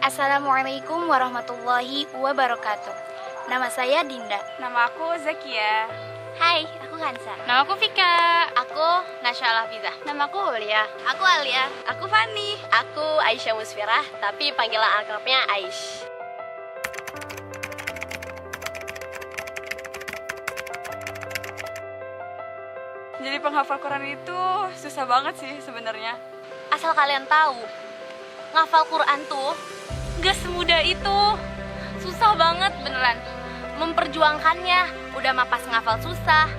Assalamualaikum warahmatullahi wabarakatuh. Nama saya Dinda. Nama aku Zakia. Hai, aku Hansa. Nama aku Vika. Aku Nasya Alhafizah. Nama aku Aulia. Aku Alia. Aku Fani. Aku Aisyah Musfirah, tapi panggilan akrabnya Aish. Jadi penghafal Quran itu susah banget sih sebenarnya. Asal kalian tahu, ngafal Quran tuh gak semudah itu. Susah banget beneran. Memperjuangkannya, udah mah pas ngafal susah.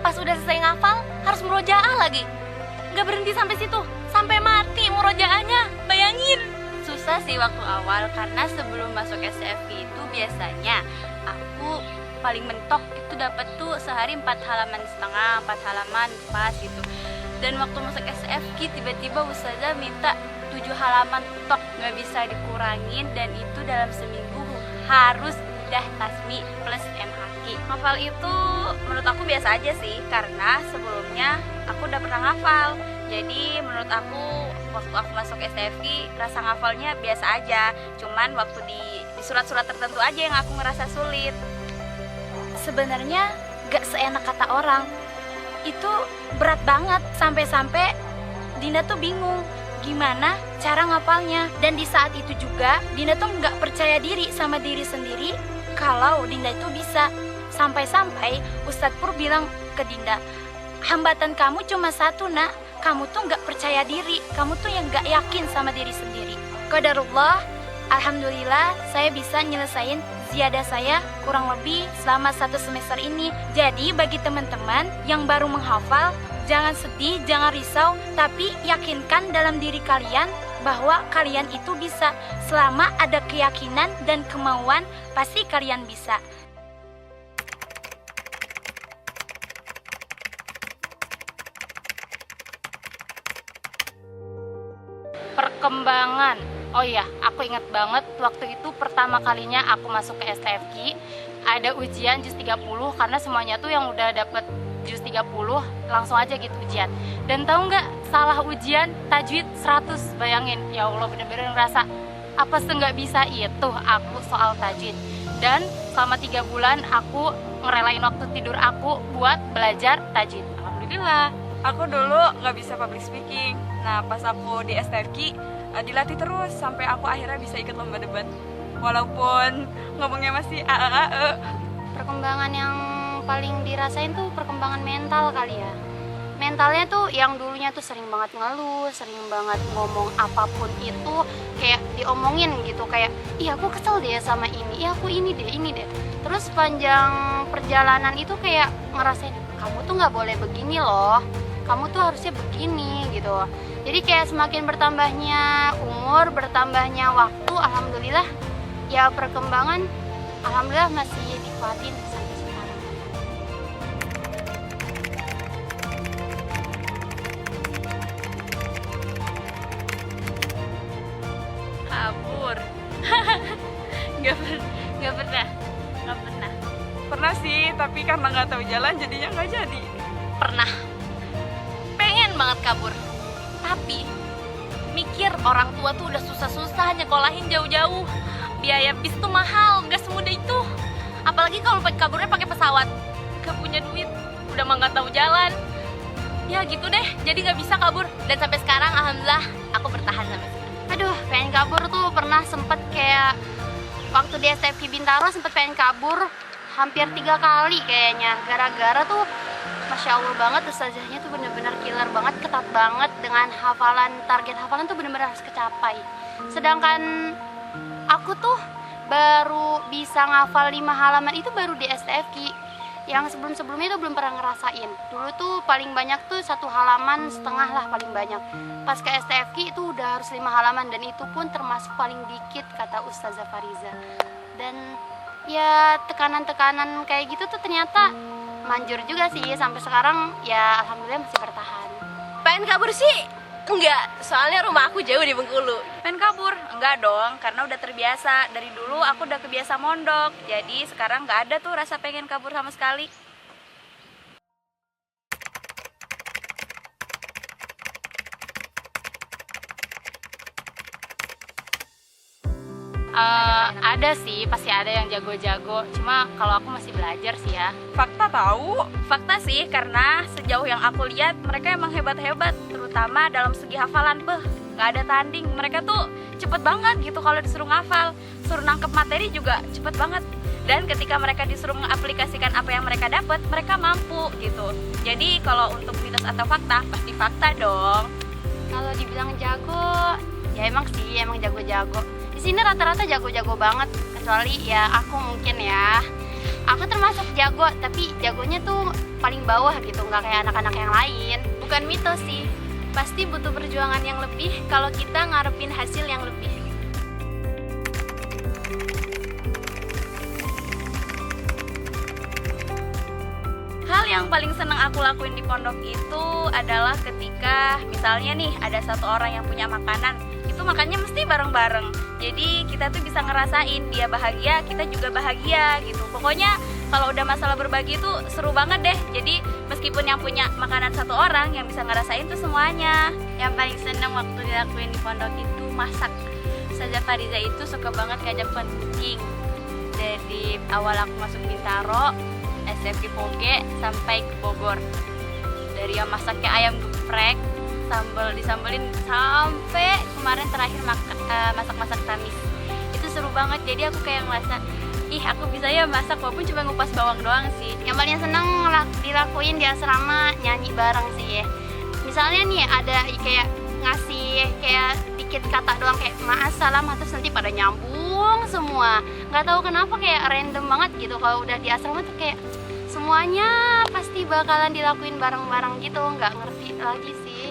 Pas udah selesai ngafal, harus murojaah lagi. Gak berhenti sampai situ, sampai mati murojaahnya. Bayangin. Susah sih waktu awal, karena sebelum masuk SFI itu biasanya aku paling mentok itu dapat tuh sehari 4,5 halaman, 4 halaman pas gitu. Dan waktu masuk SFQ tiba-tiba ustazah minta 7 halaman tok, nggak bisa dikurangin, dan itu dalam seminggu harus udah tasmi plus MHQ. Ngafal itu menurut aku biasa aja sih, karena sebelumnya aku udah pernah ngafal. Jadi menurut aku waktu aku masuk SFQ rasa ngafalnya biasa aja, cuman waktu di surat-surat tertentu aja yang aku ngerasa sulit. Sebenarnya gak seenak kata orang. Itu berat banget, sampai-sampai Dinda tuh bingung gimana cara ngapalnya. Dan di saat itu juga Dinda tuh gak percaya diri sama diri sendiri kalau Dinda itu bisa. Sampai-sampai Ustadz Pur bilang ke Dinda, hambatan kamu cuma satu nak, kamu tuh gak percaya diri, kamu tuh yang gak yakin sama diri sendiri. Qadarullah, alhamdulillah saya bisa nyelesain ziyadah saya kurang lebih selama 1 semester ini. Jadi bagi teman-teman yang baru menghafal, jangan sedih, jangan risau, tapi yakinkan dalam diri kalian bahwa kalian itu bisa. Selama ada keyakinan dan kemauan, pasti kalian bisa. Perkembangan. Oh iya, aku ingat banget waktu itu pertama kalinya aku masuk ke STFQ, ada ujian juz 30 karena semuanya tuh yang udah dapet juz 30 langsung aja gitu ujian. Dan tahu nggak, salah ujian tajwid 100, bayangin. Ya Allah, bener-bener ngerasa apa sih nggak bisa itu aku soal tajwid. Dan selama 3 bulan aku ngerelain waktu tidur aku buat belajar tajwid. Alhamdulillah. Aku dulu nggak bisa public speaking. Nah pas aku di STFQ dilatih terus sampai aku akhirnya bisa ikut lomba debat. Walaupun ngomongnya masih Perkembangan yang paling dirasain tuh perkembangan mental kali ya. Mentalnya tuh yang dulunya tuh sering banget ngeluh, sering banget ngomong apapun itu kayak diomongin gitu, kayak ih aku kesel deh sama ini, ih aku ini deh. Terus panjang perjalanan itu kayak ngerasain kamu tuh nggak boleh begini loh, kamu tuh harusnya begini gitu. Jadi kayak semakin bertambahnya umur, bertambahnya waktu, alhamdulillah ya perkembangan alhamdulillah masih dikuatin sampai sekarang. Kabur. Nggak pernah. pernah sih, tapi karena nggak tahu jalan jadinya nggak jadi. Pernah. Pengen banget kabur. Tapi mikir orang tua tuh udah susah-susah nyekolahin jauh-jauh. Biaya bis tuh mahal, gak semudah itu. Apalagi kalau kaburnya pakai pesawat. Gak punya duit, udah mah gak tahu jalan. Ya gitu deh, jadi gak bisa kabur. Dan sampai sekarang alhamdulillah aku bertahan sampai sekarang. Aduh, pengen kabur tuh pernah sempet kayak waktu di STFQ Bintaro sempet pengen kabur hampir 3 kali kayaknya. Gara-gara tuh Masya Allah banget, ustazahnya tuh bener-bener killer banget, ketat banget dengan hafalan, target hafalan tuh bener-bener harus kecapai. Sedangkan aku tuh baru bisa ngafal 5 halaman itu baru di STFQ. Yang sebelum-sebelumnya itu belum pernah ngerasain. Dulu tuh paling banyak tuh 1,5 halaman lah paling banyak. Pas ke STFQ itu udah harus 5 halaman, dan itu pun termasuk paling dikit kata Ustazah Fariza. Dan ya tekanan-tekanan kayak gitu tuh ternyata manjur juga sih, sampai sekarang ya alhamdulillah masih bertahan. Pengen kabur sih? Enggak, soalnya rumah aku jauh di Bengkulu. Pengen kabur? Enggak dong, karena udah terbiasa. Dari dulu aku udah kebiasa mondok. Jadi sekarang nggak ada tuh rasa pengen kabur sama sekali. Ada sih, pasti ada yang jago-jago. Cuma kalau aku masih belajar sih ya. Fakta tahu. Fakta sih, karena sejauh yang aku lihat mereka emang hebat-hebat, terutama dalam segi hafalan. Gak ada tanding. Mereka tuh cepet banget gitu kalau disuruh ngafal. Suruh nangkep materi juga cepet banget. Dan ketika mereka disuruh mengaplikasikan apa yang mereka dapat, mereka mampu gitu. Jadi kalau untuk mitos atau fakta, pasti fakta dong. Kalau dibilang jago, ya emang sih, emang jago-jago. Di sini rata-rata jago-jago banget, kecuali ya aku mungkin ya. Aku termasuk jago, tapi jagonya tuh paling bawah gitu, nggak kayak anak-anak yang lain. Bukan mitos sih, pasti butuh perjuangan yang lebih kalau kita ngarepin hasil yang lebih. Hal yang paling senang aku lakuin di pondok itu adalah ketika misalnya nih ada satu orang yang punya makanan, itu makannya mesti bareng-bareng. Jadi kita tuh bisa ngerasain dia bahagia, kita juga bahagia gitu. Pokoknya kalau udah masalah berbagi itu seru banget deh. Jadi meskipun yang punya makanan satu orang, yang bisa ngerasain tuh semuanya. Yang paling senang waktu dilakuin di pondok itu masak. Ustazah Fariza itu suka banget ngajak fun cooking. Dari awal aku masuk Bintaro, SFK Poge sampai ke Bogor. Dari yang masaknya ayam geprek, disambelin sampai kemarin terakhir masak-masak tamis. Itu seru banget. Jadi aku kayak ngerasa, ih aku bisa ya masak walaupun cuma ngupas bawang doang sih. Yang paling seneng dilakuin di asrama nyanyi bareng sih ya. Misalnya nih ada kayak ngasih kayak dikit kata doang kayak ma'assalam, terus nanti pada nyambung semua. Nggak tahu kenapa kayak random banget gitu. Kalau udah di asrama tuh kayak semuanya pasti bakalan dilakuin bareng-bareng gitu. Nggak ngerti lagi sih.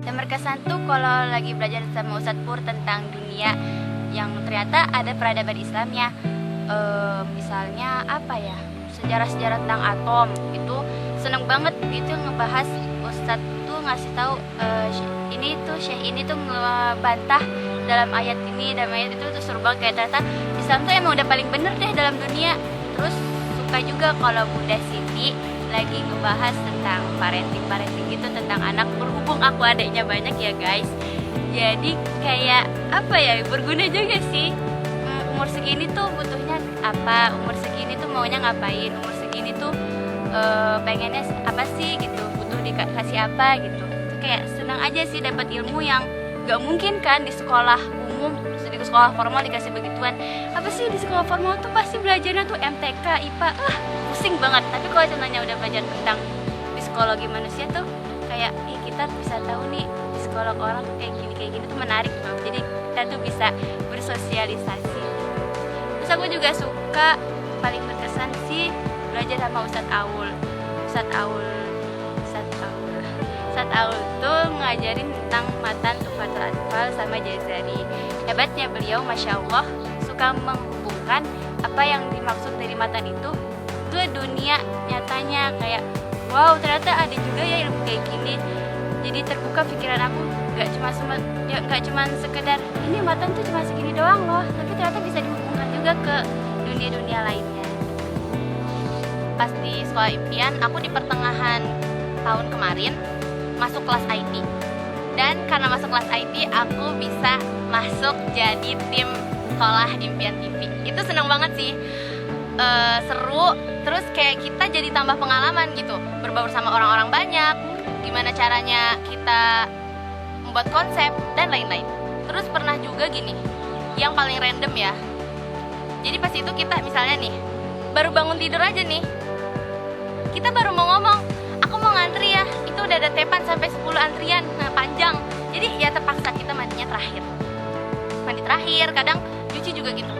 Dan berkesan tuh kalau lagi belajar sama Ustadz Pur tentang dunia yang ternyata ada peradaban Islamnya. Misalnya apa ya, sejarah-sejarah tentang atom itu seneng banget. Itu ngebahas Ustadz tuh ngasih tahu Syekh ini tuh ngebantah dalam ayat ini, dalam ayat itu tuh seru banget. Kayak ternyata Islam tuh emang udah paling bener deh dalam dunia. Terus suka juga kalau Bunda Siti lagi ngebahas tentang parenting gitu, tentang anak. Berhubung aku adiknya banyak ya guys, jadi kayak apa ya, berguna juga sih. Umur segini tuh butuhnya apa, umur segini tuh maunya ngapain, umur segini tuh pengennya apa sih gitu, butuh dikasih apa gitu. Kayak senang aja sih dapat ilmu yang gak mungkin kan di sekolah umum, di sekolah formal dikasih begituan. Apa sih di sekolah formal tuh pasti belajarnya tuh MTK, IPA, pusing banget. Tapi kalau contohnya udah belajar tentang psikologi manusia tuh kayak kita bisa tahu nih psikolog orang tuh kayak gini tuh menarik banget. Jadi kita tuh bisa bersosialisasi. Terus aku juga suka, paling berkesan sih belajar sama Ustadz Aul tuh ngajarin tentang matan Tufatul Atfal sama Jazari. Hebatnya beliau, Masya Allah, suka menghubungkan apa yang dimaksud dari matan itu ke dunia nyatanya. Kayak wow, ternyata ada juga ya ilmu kayak gini. Jadi terbuka pikiran aku, gak cuma sekedar ini matan tuh cuma segini doang loh, tapi ternyata bisa dihubungkan juga ke dunia-dunia lainnya. Pas di sekolah impian, aku di pertengahan tahun kemarin masuk kelas IT. Dan karena masuk kelas IT, aku bisa masuk jadi tim sekolah impian TV. Itu seneng banget sih, seru. Terus kayak kita jadi tambah pengalaman gitu, berbaur sama orang-orang banyak, gimana caranya kita membuat konsep dan lain-lain. Terus pernah juga gini, yang paling random ya. Jadi pas itu kita misalnya nih, baru bangun tidur aja nih, kita baru mau ngomong, aku mau ngantri ya, itu udah ada tepan sampai 10 antrian, panjang. Jadi ya terpaksa kita mandinya terakhir. Mandi terakhir, kadang cuci juga gitu.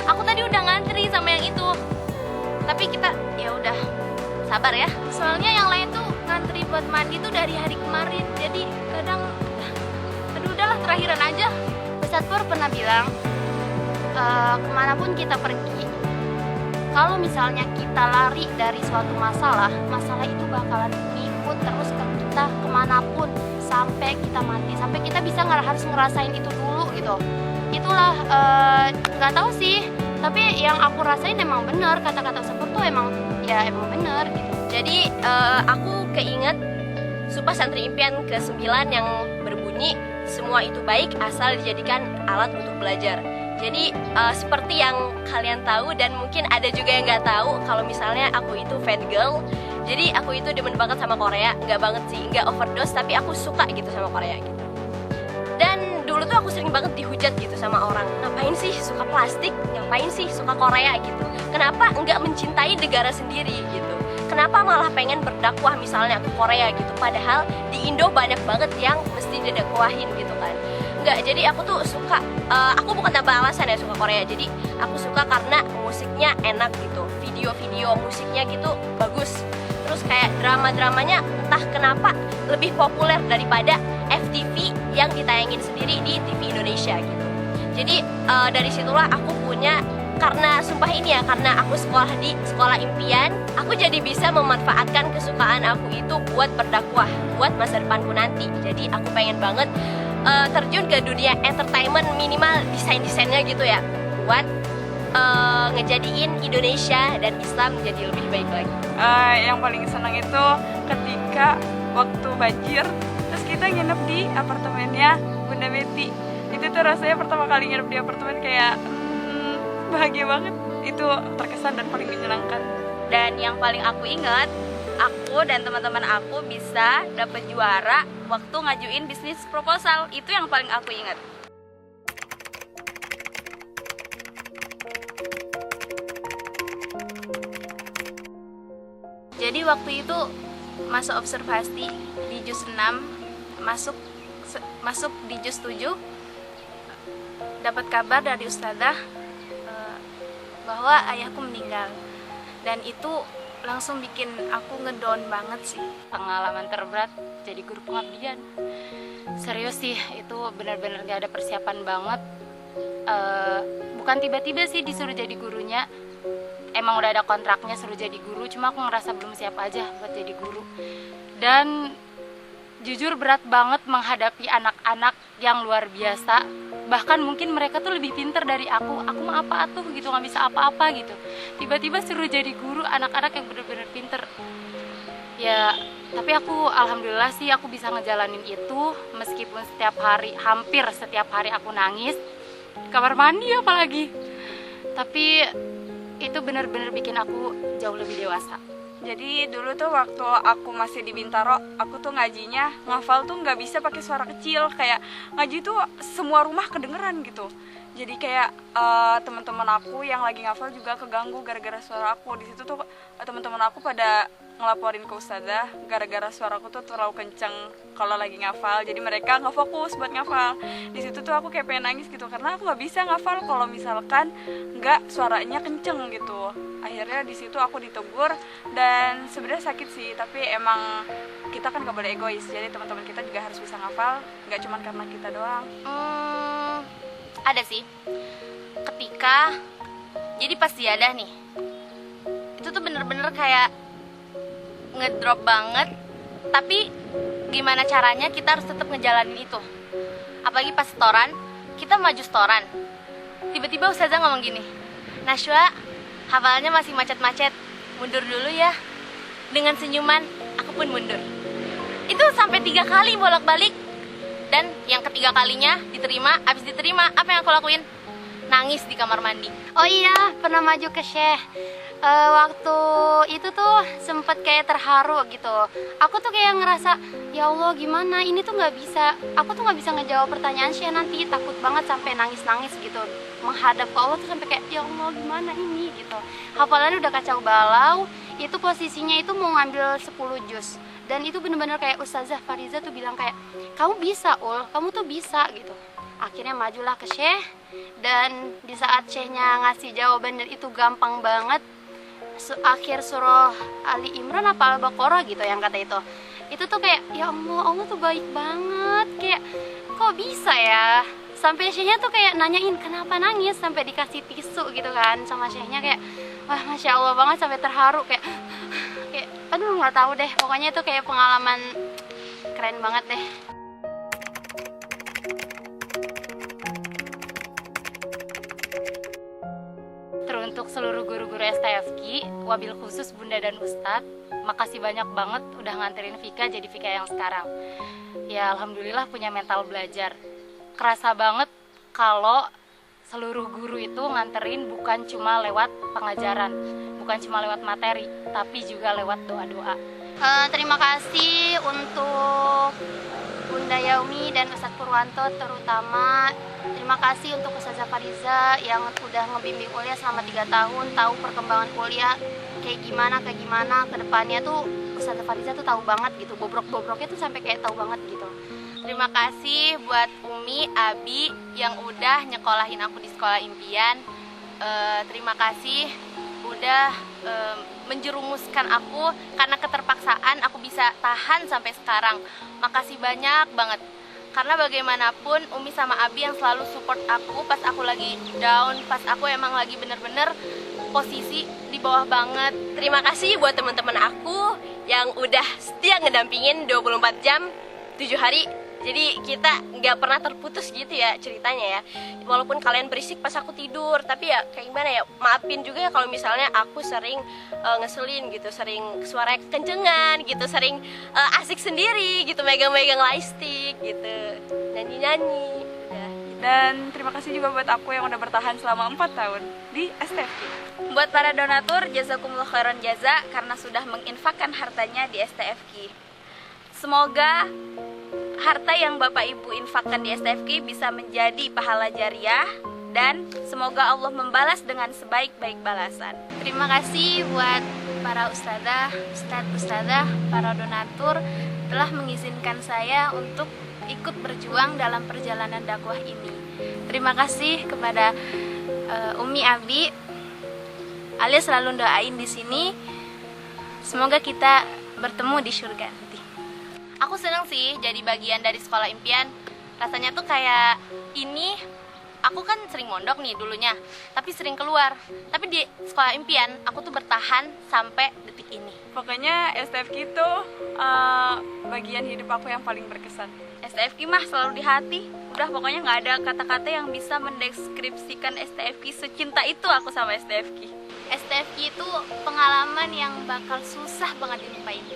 Aku tadi udah ngantri sama yang itu, tapi kita ya udah sabar ya. Soalnya yang lain tuh ngantri buat mandi tuh dari hari kemarin. Jadi kadang aduh udahlah terakhiran aja. Ustadz Pur pernah bilang, kemanapun kita pergi, kalau misalnya kita lari dari suatu masalah itu bakalan ikut terus ke kita kemanapun sampai kita mati, sampai kita bisa harus ngerasain itu dulu gitu. Itulah nggak tahu sih, tapi yang aku rasain emang bener, kata-kata seperti itu emang bener gitu. Jadi aku keinget Sumpah Santri Impian ke-9 yang berbunyi, semua itu baik asal dijadikan alat untuk belajar. Jadi seperti yang kalian tahu dan mungkin ada juga yang nggak tahu, kalau misalnya aku itu fan girl. Jadi aku itu demen banget sama Korea, nggak banget sih, nggak overdose, tapi aku suka gitu sama Korea gitu. Dan dulu tuh aku sering banget dihujat gitu sama orang, ngapain sih suka plastik, ngapain sih suka Korea gitu, kenapa nggak mencintai negara sendiri gitu, kenapa malah pengen berdakwah misalnya ke Korea gitu, padahal di Indo banyak banget yang mesti didakwahin gitu kan. Enggak, jadi aku tuh suka, aku bukan tambah alasan ya suka Korea, jadi aku suka karena musiknya enak gitu, video-video musiknya gitu bagus, terus kayak drama-dramanya entah kenapa lebih populer daripada FTV yang ditayangin sendiri di TV Indonesia gitu. Jadi dari situlah aku punya, karena sumpah ini ya, karena aku sekolah di sekolah impian, aku jadi bisa memanfaatkan kesukaan aku itu buat berdakwah, buat masa depanku nanti. Jadi aku pengen banget terjun ke dunia entertainment, minimal desain-desainnya gitu ya, buat ngejadiin Indonesia dan Islam jadi lebih baik lagi. Yang paling senang itu ketika waktu banjir, terus kita nginep di apartemennya Bunda Betty. Itu tuh rasanya pertama kali nginep di apartemen kayak bahagia banget. Itu terkesan dan paling menyenangkan. Dan yang paling aku ingat, aku dan teman-teman aku bisa dapet juara waktu ngajuin bisnis proposal. Itu yang paling aku ingat. Jadi waktu itu masa observasi di juz 6, masuk di juz 7, dapat kabar dari ustadzah bahwa ayahku meninggal, dan itu langsung bikin aku ngedown banget sih. Pengalaman terberat jadi guru pengabdian. Serius sih, itu benar-benar gak ada persiapan banget. Bukan tiba-tiba sih disuruh jadi gurunya, emang udah ada kontraknya suruh jadi guru, cuma aku ngerasa belum siap aja buat jadi guru. Dan jujur berat banget menghadapi anak-anak yang luar biasa, bahkan mungkin mereka tuh lebih pintar dari aku mah apa tuh gitu, nggak bisa apa-apa gitu, tiba-tiba suruh jadi guru anak-anak yang bener-bener pinter ya. Tapi aku alhamdulillah sih aku bisa ngejalanin itu, meskipun setiap hari, hampir setiap hari aku nangis kamar mandi apalagi, tapi itu benar-benar bikin aku jauh lebih dewasa. Jadi dulu tuh waktu aku masih di Bintaro, aku tuh ngajinya ngafal tuh nggak bisa pakai suara kecil, kayak ngaji tuh semua rumah kedengeran gitu. Jadi kayak teman-teman aku yang lagi ngafal juga keganggu gara-gara suara aku. Di situ tuh teman-teman aku pada ngelaporin ke ustazah gara-gara suaraku tuh terlalu kenceng kalau lagi ngafal. Jadi mereka nggak fokus buat ngafal. Di situ tuh aku kayak pengen nangis gitu karena aku nggak bisa ngafal kalau misalkan nggak suaranya kenceng gitu. Akhirnya di situ aku ditegur dan sebenarnya sakit sih, tapi emang kita kan gak boleh egois. Jadi teman-teman kita juga harus bisa ngafal, nggak cuma karena kita doang. Ada sih. Ketika jadi pas diadah nih, itu tuh bener-bener kayak ngedrop banget. Tapi gimana caranya kita harus tetap ngejalanin itu. Apalagi pas setoran, kita maju setoran, tiba-tiba ustazah ngomong gini, Nashwa, hafalnya masih macet-macet, mundur dulu ya. Dengan senyuman, aku pun mundur. Itu sampai 3 kali bolak-balik. Dan yang ketiga kalinya diterima, abis diterima, apa yang aku lakuin? Nangis di kamar mandi. Oh iya, pernah maju ke Syekh. Waktu itu tuh sempet kayak terharu gitu. Aku tuh kayak ngerasa, ya Allah gimana, ini tuh nggak bisa. Aku tuh nggak bisa ngejawab pertanyaan Syekh nanti. Takut banget sampai nangis-nangis gitu. Menghadap ke Allah tuh sampai kayak, ya Allah gimana ini gitu. Hafalannya udah kacau balau. Itu posisinya itu mau ngambil 10 juz. Dan itu bener-bener kayak Ustazah Fariza tuh bilang kayak, kamu bisa Ul, kamu tuh bisa gitu. Akhirnya majulah ke Syekh. Dan di saat Syekhnya ngasih jawaban dan itu gampang banget, akhir surah Ali Imran apa Al-Baqarah gitu yang kata itu tuh kayak, ya Allah, Allah tuh baik banget, kayak kok bisa ya. Sampai Syekhnya tuh kayak nanyain kenapa nangis, sampai dikasih tisu gitu kan sama Syekhnya, kayak wah Masya Allah banget, sampai terharu kayak aduh nggak tahu deh, pokoknya itu kayak pengalaman keren banget deh. Untuk seluruh guru-guru STFQ, wabil khusus Bunda dan Ustadz, makasih banyak banget udah nganterin Vika jadi Vika yang sekarang. Ya alhamdulillah punya mental belajar. Kerasa banget kalau seluruh guru itu nganterin bukan cuma lewat pengajaran, bukan cuma lewat materi, tapi juga lewat doa-doa. Terima kasih untuk Bunda Yaumi dan Ustadz Purwanto terutama. Terima kasih untuk Ustazah Fariza yang udah ngebimbing kuliah selama 3 tahun, tahu perkembangan kuliah kayak gimana ke depannya tuh. Ustazah Fariza tuh tahu banget gitu, bobrok-bobroknya tuh sampai kayak tahu banget gitu. Terima kasih buat Umi, Abi yang udah nyekolahin aku di sekolah impian. Terima kasih udah menjerumuskan aku, karena keterpaksaan aku bisa tahan sampai sekarang. Makasih banyak banget. Karena bagaimanapun Umi sama Abi yang selalu support aku pas aku lagi down, pas aku emang lagi bener-bener posisi di bawah banget. Terima kasih buat teman-teman aku yang udah setia ngedampingin 24 jam 7 hari. Jadi kita nggak pernah terputus gitu ya ceritanya ya. Walaupun kalian berisik pas aku tidur, tapi ya kayak gimana ya, maafin juga ya kalau misalnya aku sering ngeselin gitu, sering suara kencengan gitu, sering asik sendiri gitu, megang-megang lightstick gitu, nyanyi-nyanyi. Udah. Dan terima kasih juga buat aku yang udah bertahan selama 4 tahun di STFQ. Buat para donatur, jazakumullah khairan jaza karena sudah menginfakkan hartanya di STFQ. Semoga harta yang Bapak Ibu infakkan di STFQ bisa menjadi pahala jariah, dan semoga Allah membalas dengan sebaik-baik balasan. Terima kasih buat para ustadzah, para donatur telah mengizinkan saya untuk ikut berjuang dalam perjalanan dakwah ini. Terima kasih kepada Umi Abi, alias selalu doain di sini. Semoga kita bertemu di surga nanti. Aku seneng sih jadi bagian dari sekolah impian. Rasanya tuh kayak ini, aku kan sering mondok nih dulunya, tapi sering keluar. Tapi di sekolah impian aku tuh bertahan sampai detik ini. Pokoknya STFQ itu bagian hidup aku yang paling berkesan. STFQ mah selalu di hati. Udah pokoknya nggak ada kata-kata yang bisa mendeskripsikan STFQ secinta itu aku sama STFQ. STFQ itu pengalaman yang bakal susah banget dilupain.